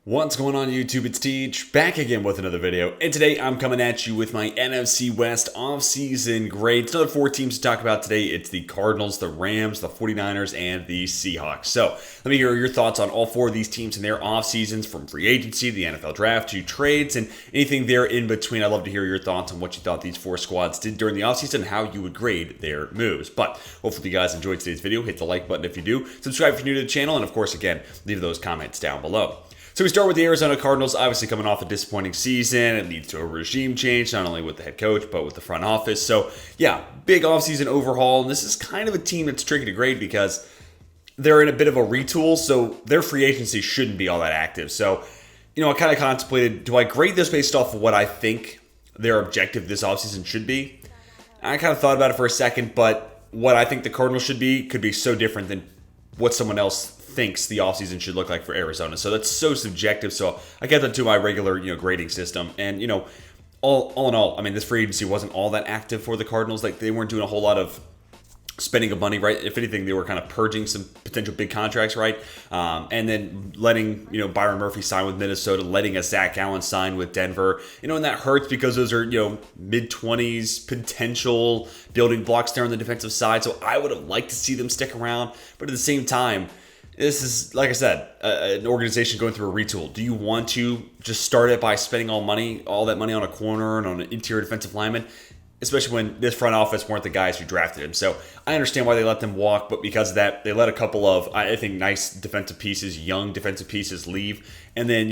What's going on YouTube? It's Teach, back again with another video, and today I'm coming at you with my NFC West off-season grades. Another 4 teams to talk about today. It's the Cardinals, the Rams, the 49ers, and the Seahawks. So let me hear your thoughts on all 4 of these teams and their off-seasons, from free agency to the NFL draft to trades and anything there in between. I'd love to hear your thoughts on what you thought these 4 squads did during the offseason and how you would grade their moves. But hopefully you guys enjoyed today's video. Hit the like button if you do. Subscribe if you're new to the channel, and of course, again, leave those comments down below. So we start with the Arizona Cardinals, obviously coming off a disappointing season. It leads to a regime change, not only with the head coach, but with the front office. So yeah, big offseason overhaul. And this is kind of a team that's tricky to grade because they're in a bit of a retool. So their free agency shouldn't be all that active. So, I kind of contemplated, do I grade this based off of what I think their objective this offseason should be? I kind of thought about it for a second, but what I think the Cardinals should be could be so different than what someone else thinks the offseason should look like for Arizona. So that's so subjective. So I get that to my regular, grading system. And, all in all, I mean, this free agency wasn't all that active for the Cardinals. Like, they weren't doing a whole lot of spending of money, right? If anything, they were kind of purging some potential big contracts, right? And then letting, Byron Murphy sign with Minnesota, letting a Zach Allen sign with Denver, and that hurts because those are, mid-20s potential building blocks there on the defensive side. So I would have liked to see them stick around. But at the same time, this is, like I said, an organization going through a retool. Do you want to just start it by spending all that money on a corner and on an interior defensive lineman? Especially when this front office weren't the guys who drafted him. So I understand why they let them walk, but because of that, they let a couple of, I think, nice defensive pieces, young defensive pieces leave. And then,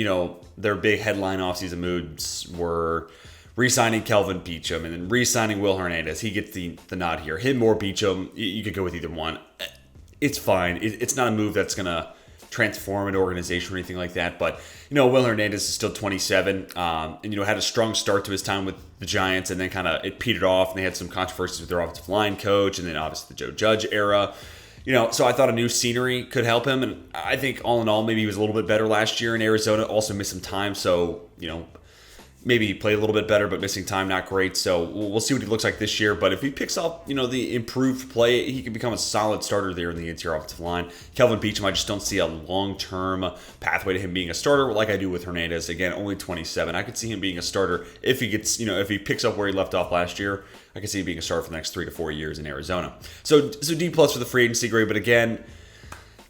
their big headline offseason moves were re-signing Kelvin Beachum and then re-signing Will Hernandez. He gets the nod here. Him or Beachum, you could go with either one. It's fine. It's not a move that's going to transform an organization or anything like that. But, Will Hernandez is still 27 and, had a strong start to his time with the Giants, and then kind of it petered off, and they had some controversies with their offensive line coach, and then obviously the Joe Judge era. So I thought a new scenery could help him, and I think all in all, maybe he was a little bit better last year in Arizona. Also missed some time, so, maybe he played a little bit better, but missing time, not great. So we'll see what he looks like this year. But if he picks up, the improved play, he can become a solid starter there in the interior offensive line. Kelvin Beachum, I just don't see a long-term pathway to him being a starter like I do with Hernandez. Again, only 27. I could see him being a starter if he gets, if he picks up where he left off last year. I could see him being a starter for the next 3 to 4 years in Arizona. So D+ for the free agency grade. But again,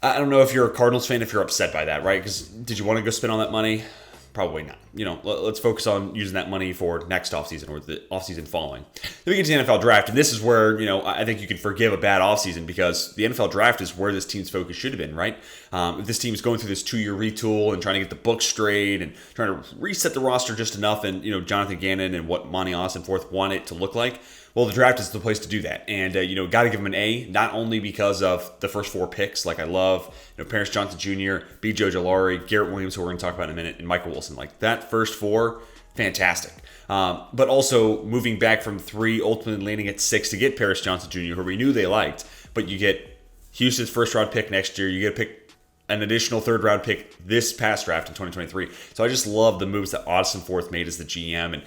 I don't know if you're a Cardinals fan, if you're upset by that, right? Because did you want to go spend all that money? Probably not. Let's focus on using that money for next offseason or the offseason following. Then we get to the NFL draft, and this is where, I think you can forgive a bad offseason because the NFL draft is where this team's focus should have been, right? If this team's going through this 2-year retool and trying to get the book straight and trying to reset the roster just enough, and, Jonathan Gannon and what Monty Austin-Forth want it to look like, well, the draft is the place to do that. And, got to give him an A, not only because of the first 4 picks, like I love, Paris Johnson Jr., B.J. Ojulari, Garrett Williams, who we're going to talk about in a minute, and Michael Wilson. Like, that first 4, fantastic. But also moving back from 3, ultimately landing at 6 to get Paris Johnson Jr., who we knew they liked. But you get Houston's first-round pick next year. You get to pick an additional 3rd-round pick this past draft in 2023. So I just love the moves that Austin-Forth made as the GM, and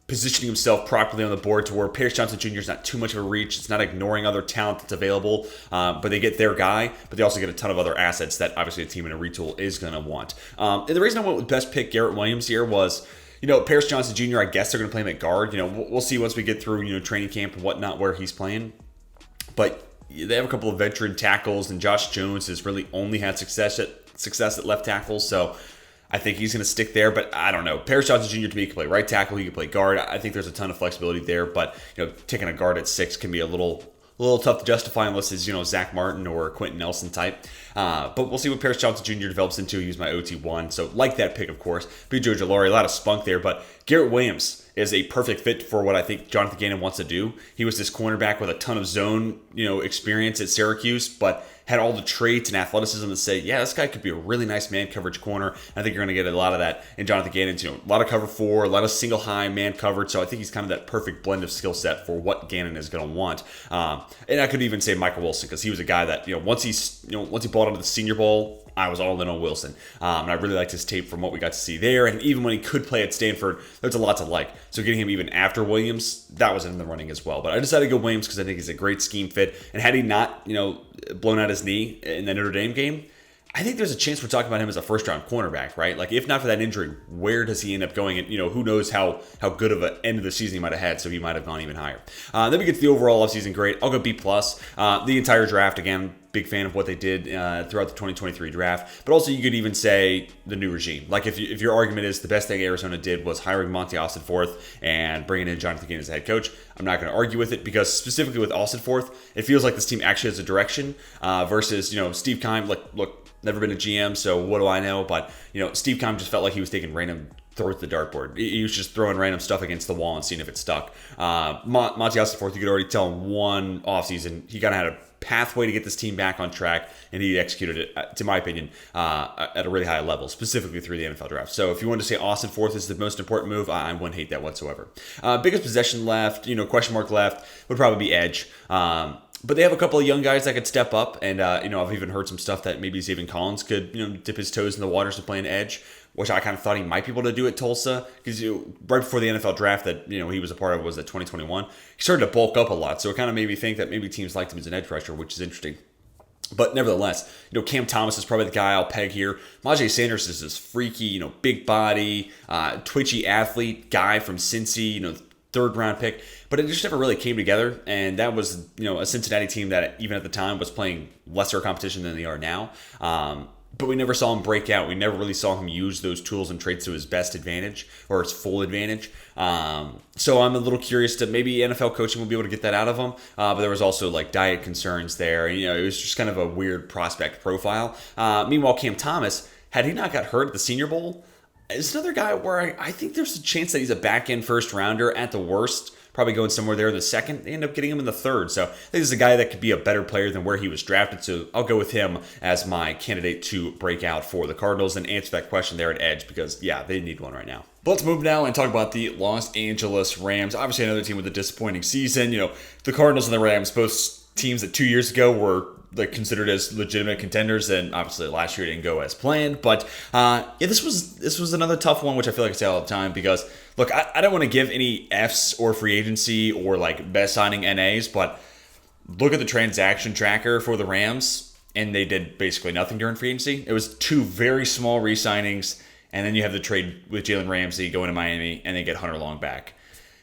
positioning himself properly on the board to where Paris Johnson Jr. is not too much of a reach. It's not ignoring other talent that's available, but they get their guy, but they also get a ton of other assets that obviously a team in a retool is going to want. And the reason I went with best pick Garrett Williams here was, Paris Johnson Jr., I guess they're going to play him at guard. We'll see once we get through, training camp and whatnot where he's playing. But they have a couple of veteran tackles, and Josh Jones has really only had success at left tackle, so I think he's going to stick there, but I don't know. Paris Johnson Jr. to me can play right tackle. He can play guard. I think there's a ton of flexibility there, but taking a guard at 6 can be a little tough to justify unless it's Zach Martin or Quentin Nelson type. But we'll see what Paris Johnson Jr. develops into. He was my OT1, so like that pick, of course. B.J. Ojulari, a lot of spunk there, but Garrett Williams is a perfect fit for what I think Jonathan Gannon wants to do. He was this cornerback with a ton of zone, experience at Syracuse, but had all the traits and athleticism to say, yeah, this guy could be a really nice man coverage corner. I think you're going to get a lot of that in Jonathan Gannon's, a lot of cover 4, a lot of single high man coverage. So I think he's kind of that perfect blend of skill set for what Gannon is going to want. And I could even say Michael Wilson, because he was a guy that, once he balled onto the Senior Bowl, I was all in on Wilson. And I really liked his tape from what we got to see there. And even when he could play at Stanford, there's a lot to like. So getting him even after Williams, that was in the running as well. But I decided to go Williams because I think he's a great scheme fit. And had he not, blown out his knee in the Notre Dame game, I think there's a chance we're talking about him as a first-round cornerback, right? Like, if not for that injury, where does he end up going? And, who knows how good of an end of the season he might have had, so he might have gone even higher. Then we get to the overall offseason grade. I'll go B+. The entire draft, again, big fan of what they did throughout the 2023 draft. But also, you could even say the new regime. Like, if your argument is the best thing Arizona did was hiring Monty Ossenforth and bringing in Jonathan Gannon as the head coach, I'm not going to argue with it, because specifically with Ossenforth, it feels like this team actually has a direction versus, Steve Keim, look, never been a GM, so what do I know? But, Steve Keim just felt like he was taking random throws at the dartboard. He was just throwing random stuff against the wall and seeing if it stuck. Monty Ossenforth, you could already tell in one offseason, he kind of had a pathway to get this team back on track, and he executed it, to my opinion, at a really high level, specifically through the NFL draft. So if you wanted to say Ossenforth is the most important move, I wouldn't hate that whatsoever. Biggest possession left, question mark left, would probably be edge. But they have a couple of young guys that could step up, and I've even heard some stuff that maybe Zaven Collins could dip his toes in the waters to play an edge, which I kind of thought he might be able to do at Tulsa, because right before the NFL draft that he was a part of was that 2021. He started to bulk up a lot, so it kind of made me think that maybe teams liked him as an edge rusher, which is interesting. But nevertheless, Cam Thomas is probably the guy I'll peg here. Myjai Sanders is this freaky, big body, twitchy athlete guy from Cincy, third round pick, but it just never really came together. And that was, a Cincinnati team that even at the time was playing lesser competition than they are now. But we never saw him break out. We never really saw him use those tools and traits to his best advantage or his full advantage. So I'm a little curious to maybe NFL coaching will be able to get that out of him. But there was also like diet concerns there. And, it was just kind of a weird prospect profile. Meanwhile, Cam Thomas, had he not got hurt at the Senior Bowl, is another guy where I think there's a chance that he's a back-end first rounder at the worst, probably going somewhere there in the second. They end up getting him in the third. So I think this is a guy that could be a better player than where he was drafted. So I'll go with him as my candidate to break out for the Cardinals and answer that question there at edge, because, they need one right now. But let's move now and talk about the Los Angeles Rams. Obviously, another team with a disappointing season. The Cardinals and the Rams, both teams that 2 years ago were considered as legitimate contenders, and obviously last year didn't go as planned. But this was another tough one, which I feel like I say all the time, because look, I don't want to give any Fs or free agency or best signing NAs, but look at the transaction tracker for the Rams, and they did basically nothing during free agency. It was two very small re-signings, and then you have the trade with Jalen Ramsey going to Miami, and they get Hunter Long back.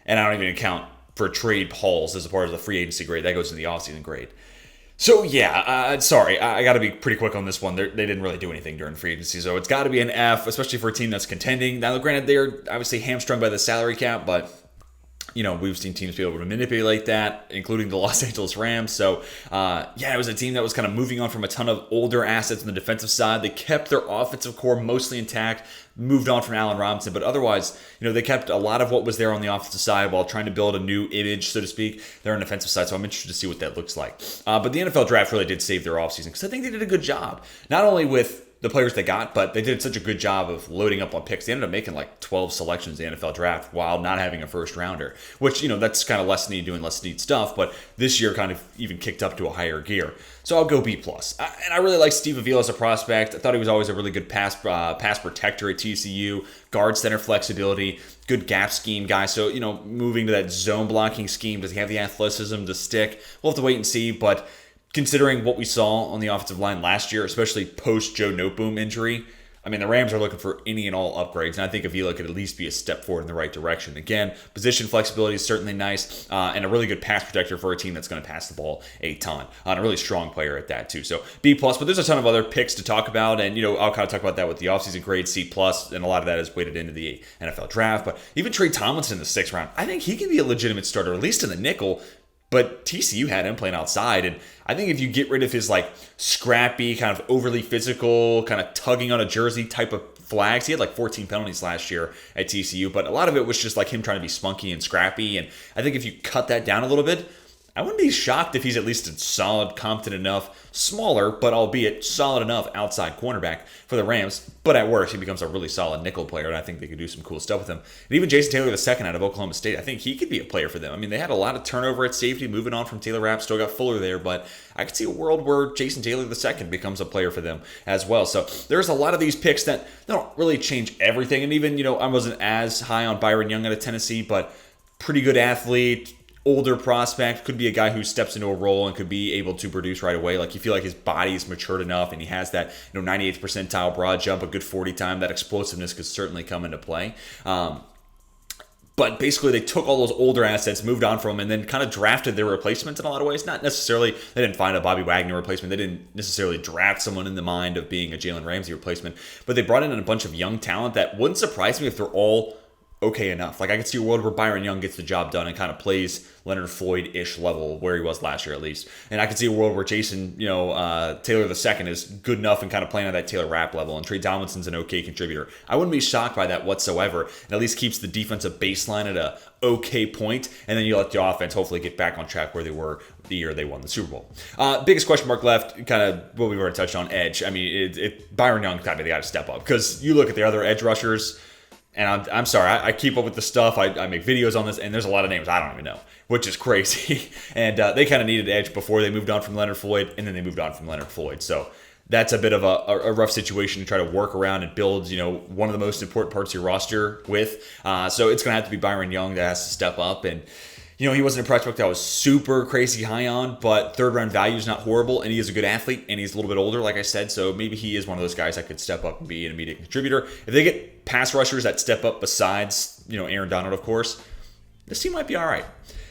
And I don't even account for trade hauls as a part of the free agency grade. That goes in the offseason grade. So, sorry, I got to be pretty quick on this one. They didn't really do anything during free agency, so it's got to be an F, especially for a team that's contending. Now, granted, they're obviously hamstrung by the salary cap, but, we've seen teams be able to manipulate that, including the Los Angeles Rams. So, it was a team that was kind of moving on from a ton of older assets on the defensive side. They kept their offensive core mostly intact, moved on from Allen Robinson, but otherwise, they kept a lot of what was there on the offensive side while trying to build a new image, so to speak, there on the defensive side. So I'm interested to see what that looks like. But the NFL draft really did save their offseason, because I think they did a good job, not only with the players they got, but they did such a good job of loading up on picks. They ended up making 12 selections in the NFL draft while not having a first rounder, which, that's kind of less neat doing less neat stuff, but this year kind of even kicked up to a higher gear. So I'll go B+. And I really like Steve Avila as a prospect. I thought he was always a really good pass protector at TCU, guard center flexibility, good gap scheme guy. So, moving to that zone blocking scheme, does he have the athleticism to stick? We'll have to wait and see, but considering what we saw on the offensive line last year, especially post Joe Noteboom injury, the Rams are looking for any and all upgrades, and I think Avila could at least be a step forward in the right direction. Again, position flexibility is certainly nice, and a really good pass protector for a team that's going to pass the ball a ton, and a really strong player at that too. So B+, but there's a ton of other picks to talk about, and I'll kind of talk about that with the offseason grade C+, and a lot of that is weighted into the NFL draft. But even Trey Tomlinson in the 6th round, I think he can be a legitimate starter, at least in the nickel. But TCU had him playing outside, and I think if you get rid of his scrappy, kind of overly physical, kind of tugging on a jersey type of flags, he had 14 penalties last year at TCU, but a lot of it was just him trying to be spunky and scrappy, and I think if you cut that down a little bit, I wouldn't be shocked if he's at least a solid, competent enough, smaller, but albeit solid enough outside cornerback for the Rams. But at worst, he becomes a really solid nickel player, and I think they could do some cool stuff with him. And even Jason Taylor II out of Oklahoma State, I think he could be a player for them. I mean, they had a lot of turnover at safety, moving on from Taylor Rapp, still got Fuller there, but I could see a world where Jason Taylor II becomes a player for them as well. So there's a lot of these picks that don't really change everything. And even, I wasn't as high on Byron Young out of Tennessee, but pretty good athlete, older prospect, could be a guy who steps into a role and could be able to produce right away. Like, you feel like his body is matured enough and he has that 98th percentile broad jump, a good 40 time. That explosiveness could certainly come into play. But basically, they took all those older assets, moved on from them, and then kind of drafted their replacements in a lot of ways. Not necessarily, they didn't find a Bobby Wagner replacement. They didn't necessarily draft someone in the mind of being a Jalen Ramsey replacement. But they brought in a bunch of young talent that wouldn't surprise me if they're all okay enough. Like, I could see a world where Byron Young gets the job done and kind of plays Leonard Floyd-ish level where he was last year at least. And I could see a world where Jason, Taylor II is good enough and kind of playing at that Taylor Rapp level, and Trey Tomlinson's an okay contributor. I wouldn't be shocked by that whatsoever, and at least keeps the defensive baseline at a okay point, and then you let the offense hopefully get back on track where they were the year they won the Super Bowl. Biggest question mark left, kind of what we've already touched on, edge. I mean, Byron Young kind of got to step up, because you look at the other edge rushers, and I'm sorry, I keep up with the stuff. I make videos on this, and there's a lot of names I don't even know, which is crazy. And they kind of needed edge before they moved on from Leonard Floyd, and then they moved on from Leonard Floyd. So that's a bit of a rough situation to try to work around and build, one of the most important parts of your roster with. So it's going to have to be Byron Young that has to step up. And, he wasn't a prospect that I was super crazy high on, but third-round value is not horrible, and he is a good athlete, and he's a little bit older, like I said, so maybe he is one of those guys that could step up and be an immediate contributor. If they get pass rushers that step up besides, Aaron Donald, of course, this team might be all right.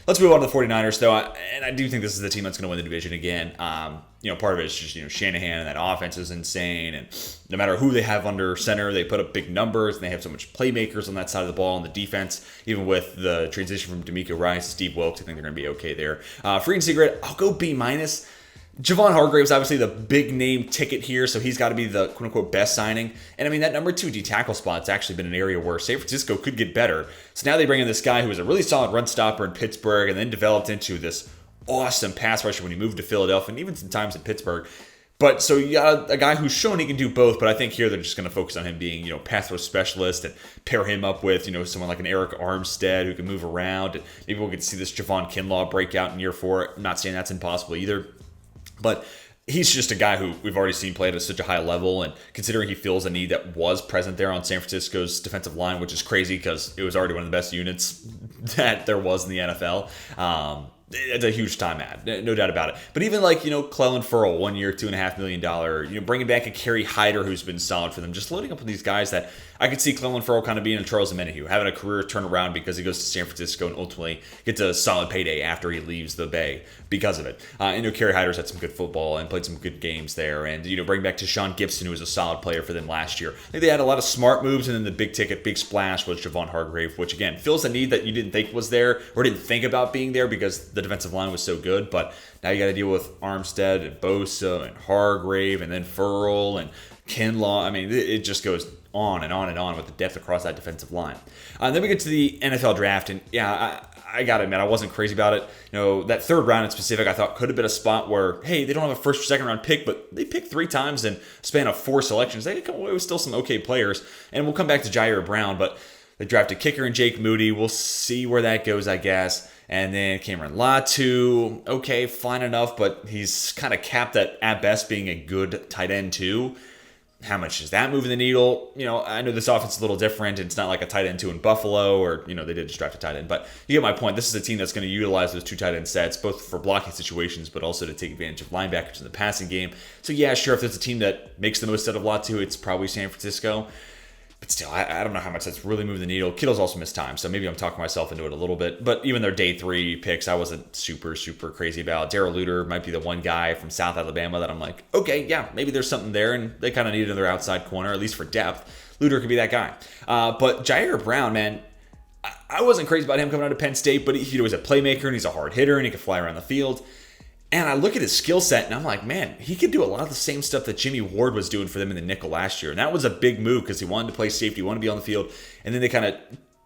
Let's move on to the 49ers, though, and I do think this is the team that's going to win the division again. Part of it is just, Shanahan, and that offense is insane, and no matter who they have under center, they put up big numbers, and they have so much playmakers on that side of the ball, and the defense, even with the transition from D'Amico Rice to Steve Wilkes, I think they're going to be okay there. Free agency grade, I'll go B-. Javon Hargrave's obviously the big name ticket here, so he's got to be the quote-unquote best signing. And I mean, that number 2 D tackle spot's actually been an area where San Francisco could get better. So now they bring in this guy who was a really solid run stopper in Pittsburgh and then developed into this awesome pass rusher when he moved to Philadelphia and even sometimes in Pittsburgh. But so you got a guy who's shown he can do both, but I think here they're just going to focus on him being, pass rush specialist and pair him up with, someone like an Eric Armstead who can move around. And maybe we'll get to see this Javon Kinlaw break out in year 4. I'm not saying that's impossible either. But he's just a guy who we've already seen play at such a high level, and considering he fills a need that was present there on San Francisco's defensive line, which is crazy because it was already one of the best units that there was in the NFL. It's a huge time ad, no doubt about it. But even like, Clelin Ferrell, 1 year, $2.5 million, bringing back a Kerry Hyder who's been solid for them, just loading up with these guys that I could see Clelin Ferrell kind of being a Charles Omenihu, having a career turnaround because he goes to San Francisco and ultimately gets a solid payday after he leaves the Bay because of it. Kerry Hyder's had some good football and played some good games there. And, bring back Tashawn Gibson, who was a solid player for them last year. I think they had a lot of smart moves, and then the big ticket, big splash was Javon Hargrave, which again fills a need that you didn't think was there or didn't think about being there because the defensive line was so good. But now you got to deal with Armstead and Bosa and Hargrave and then Ferrell and Kinlaw. I mean, it just goes on and on and on with the depth across that defensive line. Then we get to the NFL draft, and I got to admit, I wasn't crazy about it. That third round in specific, I thought could have been a spot where, hey, they don't have a first or second round pick, but they picked 3 times in a span of 4 selections. They come away with still some okay players, and we'll come back to Jair Brown, but they drafted kicker and Jake Moody. We'll see where that goes, I guess. And then Cameron Latu, okay, fine enough, but he's kind of capped at best being a good tight end too. How much is that moving the needle? I know this offense is a little different. It's not like a tight end 2 in Buffalo, or, they did just draft a tight end. But you get my point. This is a team that's going to utilize those 2 tight end sets, both for blocking situations, but also to take advantage of linebackers in the passing game. So, yeah, sure, if there's a team that makes the most out of Latu, it's probably San Francisco. But still, I don't know how much that's really moving the needle. Kittle's also missed time, so maybe I'm talking myself into it a little bit. But even their day 3 picks, I wasn't super, super crazy about. Darrell Luter might be the one guy from South Alabama that I'm like, okay, yeah, maybe there's something there, and they kind of need another outside corner, at least for depth. Luter could be that guy. But Jair Brown, man, I wasn't crazy about him coming out of Penn State, but he was a playmaker, and he's a hard hitter, and he can fly around the field. And I look at his skill set, and I'm like, man, he could do a lot of the same stuff that Jimmy Ward was doing for them in the nickel last year. And that was a big move because he wanted to play safety, he wanted to be on the field. And then they kind of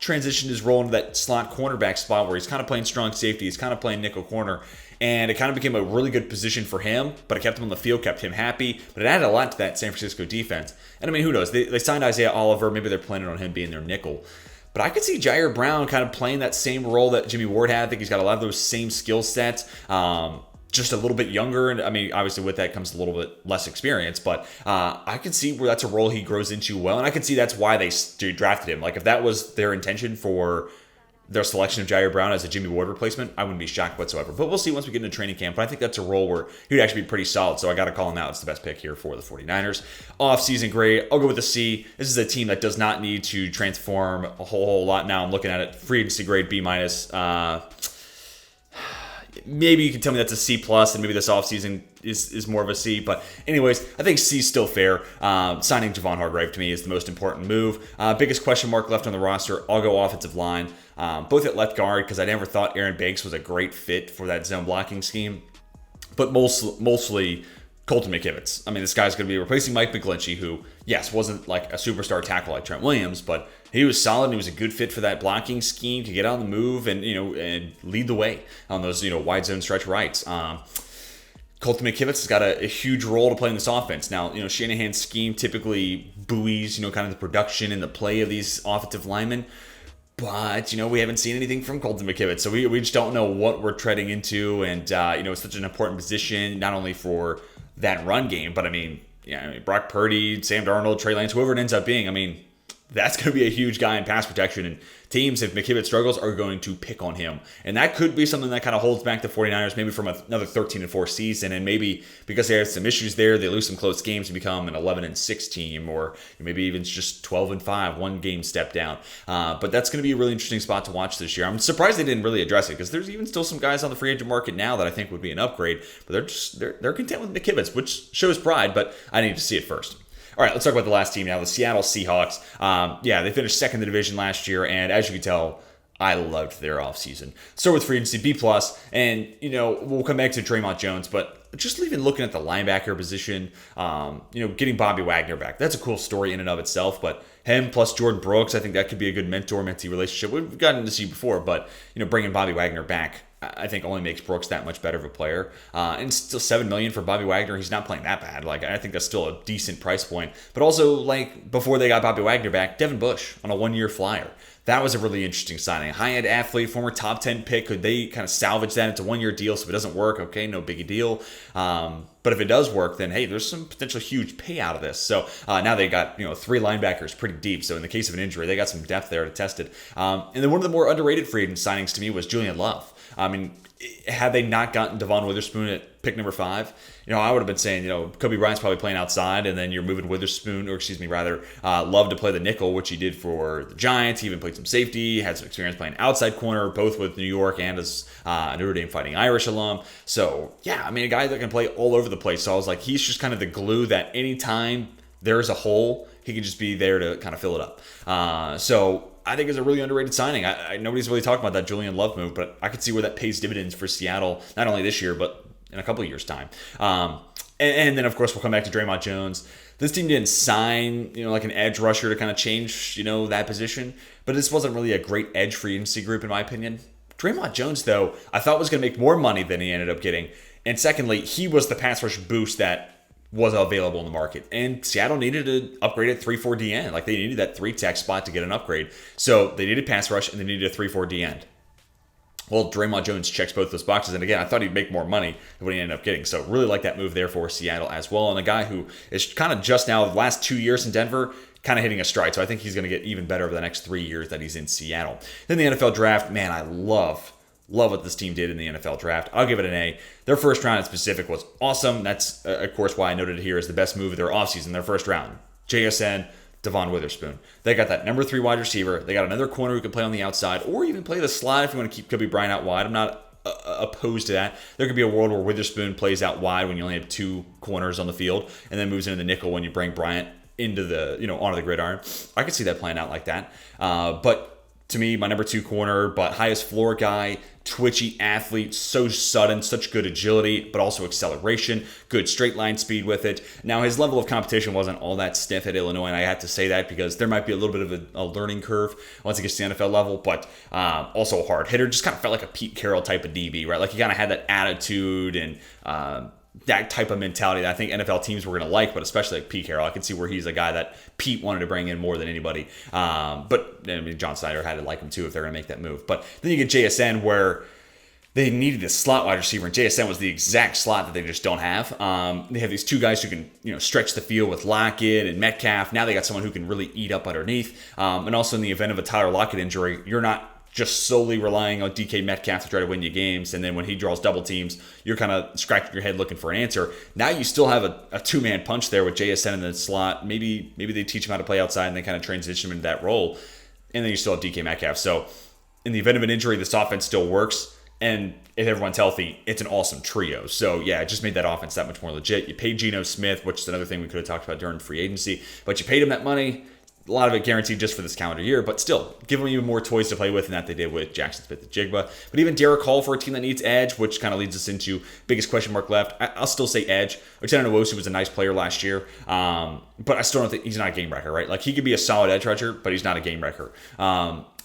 transitioned his role into that slot cornerback spot where he's kind of playing strong safety, he's kind of playing nickel corner, and it kind of became a really good position for him, but it kept him on the field, kept him happy, but it added a lot to that San Francisco defense. And I mean, who knows? They signed Isaiah Oliver, maybe they're planning on him being their nickel. But I could see Jair Brown kind of playing that same role that Jimmy Ward had. I think he's got a lot of those same skill sets. Just a little bit younger, and I mean, obviously with that comes a little bit less experience, but I can see where that's a role he grows into well, and I can see that's why they drafted him. Like, if that was their intention for their selection of Jair Brown as a Jimmy Ward replacement, I wouldn't be shocked whatsoever. But we'll see once we get into training camp, but I think that's a role where he would actually be pretty solid, so I got to call him out. It's the best pick here for the 49ers. Off-season grade, I'll go with a C. This is a team that does not need to transform a whole lot now. I'm looking at it, free agency grade B-. Maybe you can tell me that's a C+, and maybe this offseason is more of a C. But anyways, I think C is still fair. Signing Javon Hargrave to me is the most important move. Biggest question mark left on the roster, I'll go offensive line. Both at left guard, because I never thought Aaron Banks was a great fit for that zone blocking scheme. But mostly Colton McKivitz. I mean, this guy's going to be replacing Mike McGlinchey, who, yes, wasn't like a superstar tackle like Trent Williams, but he was solid and he was a good fit for that blocking scheme to get on the move and, and lead the way on those, wide zone stretch rights. Colton McKivitz has got a huge role to play in this offense. Now, Shanahan's scheme typically buoys, kind of the production and the play of these offensive linemen. But, we haven't seen anything from Colton McKivitz, so we just don't know what we're treading into. And, it's such an important position, not only for that run game, but Brock Purdy, Sam Darnold, Trey Lance, whoever it ends up being, that's going to be a huge guy in pass protection. And teams, if McKivitz struggles, are going to pick on him. And that could be something that kind of holds back the 49ers maybe from another 13-4 season. And maybe because they have some issues there, they lose some close games and become an 11-6 team, or maybe even just 12-5, one game step down. But that's going to be a really interesting spot to watch this year. I'm surprised they didn't really address it, because there's even still some guys on the free agent market now that I think would be an upgrade. But they're content with McKivitz, which shows pride, but I need to see it first. All right, let's talk about the last team now, the Seattle Seahawks. They finished second in the division last year, and as you can tell, I loved their offseason. Start with free agency, B+, and, we'll come back to Draymond Jones, but just even looking at the linebacker position, getting Bobby Wagner back, that's a cool story in and of itself, but him plus Jordan Brooks, I think that could be a good mentor-mentee relationship. We've gotten to see before, but, bringing Bobby Wagner back, I think only makes Brooks that much better of a player. And still $7 million for Bobby Wagner. He's not playing that bad. I think that's still a decent price point. But also, before they got Bobby Wagner back, Devin Bush on a one-year flyer. That was a really interesting signing. A high-end athlete, former top 10 pick. Could they kind of salvage that into a one-year deal? So if it doesn't work, okay, no biggie deal. But if it does work, then hey, there's some potential huge payout out of this. So now they got three linebackers pretty deep. So in the case of an injury, they got some depth there to test it. And then one of the more underrated free agent signings to me was Julian Love. Had they not gotten Devon Witherspoon at pick number 5, I would have been saying, Kobe Bryant's probably playing outside, and then you're moving Love to play the nickel, which he did for the Giants. He even played some safety, had some experience playing outside corner, both with New York and as a Notre Dame Fighting Irish alum. So, a guy that can play all over the place. So I was like, he's just kind of the glue that anytime there's a hole, he can just be there to kind of fill it up. So I think it's a really underrated signing. Nobody's really talking about that Julian Love move, but I could see where that pays dividends for Seattle, not only this year, but in a couple of years' time. And then, of course, we'll come back to Draymond Jones. This team didn't sign, like an edge rusher to kind of change, that position, but this wasn't really a great edge free agency group, in my opinion. Draymond Jones, though, I thought was going to make more money than he ended up getting. And secondly, he was the pass rush boost that was available in the market. And Seattle needed to upgrade at 3-4 D end. They needed that 3-tech spot to get an upgrade. So they needed pass rush and they needed a 3-4 D end. Well, Draymond Jones checks both those boxes. And again, I thought he'd make more money than what he ended up getting. So really like that move there for Seattle as well. And a guy who is kind of just now, the last 2 years in Denver, kind of hitting a stride. So I think he's going to get even better over the next 3 years that he's in Seattle. Then the NFL draft, man, I love what this team did in the NFL draft. I'll give it an A. Their first round in specific was awesome. That's, of course, why I noted it here as the best move of their offseason, their first round. JSN, Devon Witherspoon. They got that number 3 wide receiver. They got another corner who can play on the outside or even play the slot if you want to keep Kobe Bryant out wide. I'm not opposed to that. There could be a world where Witherspoon plays out wide when you only have 2 corners on the field and then moves into the nickel when you bring Bryant into the, onto the gridiron. I could see that playing out like that. But to me, my number 2 corner, but highest floor guy, twitchy athlete, so sudden, such good agility, but also acceleration, good straight line speed with it. Now, his level of competition wasn't all that stiff at Illinois, and I have to say that because there might be a little bit of a learning curve once he gets to the NFL level, but also a hard hitter. Just kind of felt like a Pete Carroll type of DB, right? Like he kind of had that attitude and that type of mentality that I think NFL teams were going to like, but especially like Pete Carroll. I can see where he's a guy that Pete wanted to bring in more than anybody. But I mean, John Snyder had to like him too if they're going to make that move. But then you get JSN where they needed a slot wide receiver, and JSN was the exact slot that they just don't have. They have these 2 guys who can, stretch the field with Lockett and Metcalf. Now they got someone who can really eat up underneath. And also in the event of a Tyler Lockett injury, you're not just solely relying on DK Metcalf to try to win you games, and then when he draws double teams, you're kind of scratching your head looking for an answer. Now you still have a 2-man punch there with JSN in the slot. Maybe they teach him how to play outside and they kind of transition him into that role, and then you still have DK Metcalf. So in the event of an injury, this offense still works, and if everyone's healthy, it's an awesome trio. So yeah, it just made that offense that much more legit. You paid Geno Smith, which is another thing we could have talked about during free agency, but you paid him that money. A lot of it guaranteed just for this calendar year, but still, give them even more toys to play with than that they did with Jackson Smith-Njigba. But even Derek Hall for a team that needs edge, which kind of leads us into biggest question mark left. I'll still say edge. Uchenna Nwosu was a nice player last year, but I still don't think he's not a game wrecker, right? Like he could be a solid edge rusher, but he's not a game wrecker.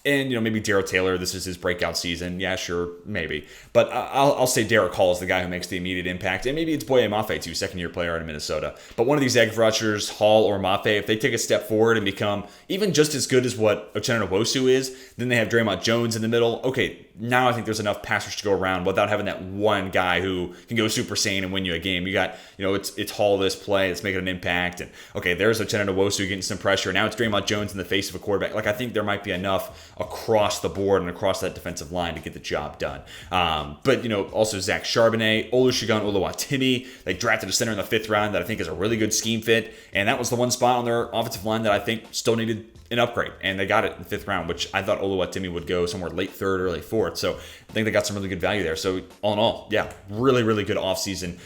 And, maybe Darrell Taylor, this is his breakout season. Yeah, sure, maybe. But I'll say Derek Hall is the guy who makes the immediate impact. And maybe it's Boye Mafe, too, second-year player out of Minnesota. But one of these edge rushers, Hall or Mafe, if they take a step forward and become even just as good as what Uchenna Nwosu is, then they have Draymond Jones in the middle. Okay, now I think there's enough passers to go around without having that one guy who can go Super Saiyan and win you a game. You got, it's Hall this play, it's making an impact. And, okay, there's Uchenna Nwosu getting some pressure. Now it's Draymond Jones in the face of a quarterback. Like, I think there might be enough across the board and across that defensive line to get the job done. But, also Zach Charbonnet, Olusegun Oluwatimi. They drafted a center in the 5th round that I think is a really good scheme fit. And that was the one spot on their offensive line that I think still needed an upgrade. And they got it in the 5th round, which I thought Oluwatimi would go somewhere late 3rd, early 4th. So I think they got some really good value there. So all in all, yeah, really, really good offseason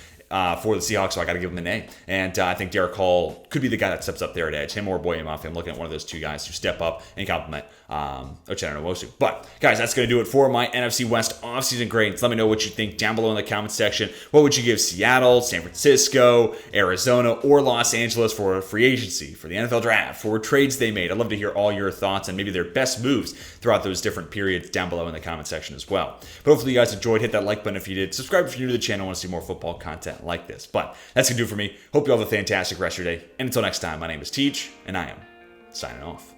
for the Seahawks, so I got to give him an A. And I think Derek Hall could be the guy that steps up there at edge. Him or Boye Mafe. I'm looking at one of those 2 guys who step up and complement Uchenna Nwosu. But, guys, that's going to do it for my NFC West offseason grades. Let me know what you think down below in the comment section. What would you give Seattle, San Francisco, Arizona, or Los Angeles for free agency, for the NFL draft, for trades they made? I'd love to hear all your thoughts and maybe their best moves throughout those different periods down below in the comment section as well. But hopefully you guys enjoyed. Hit that like button if you did. Subscribe if you're new to the channel and want to see more football content like this. But that's going to do it for me. Hope you all have a fantastic rest of your day. And until next time, my name is Teach, and I am signing off.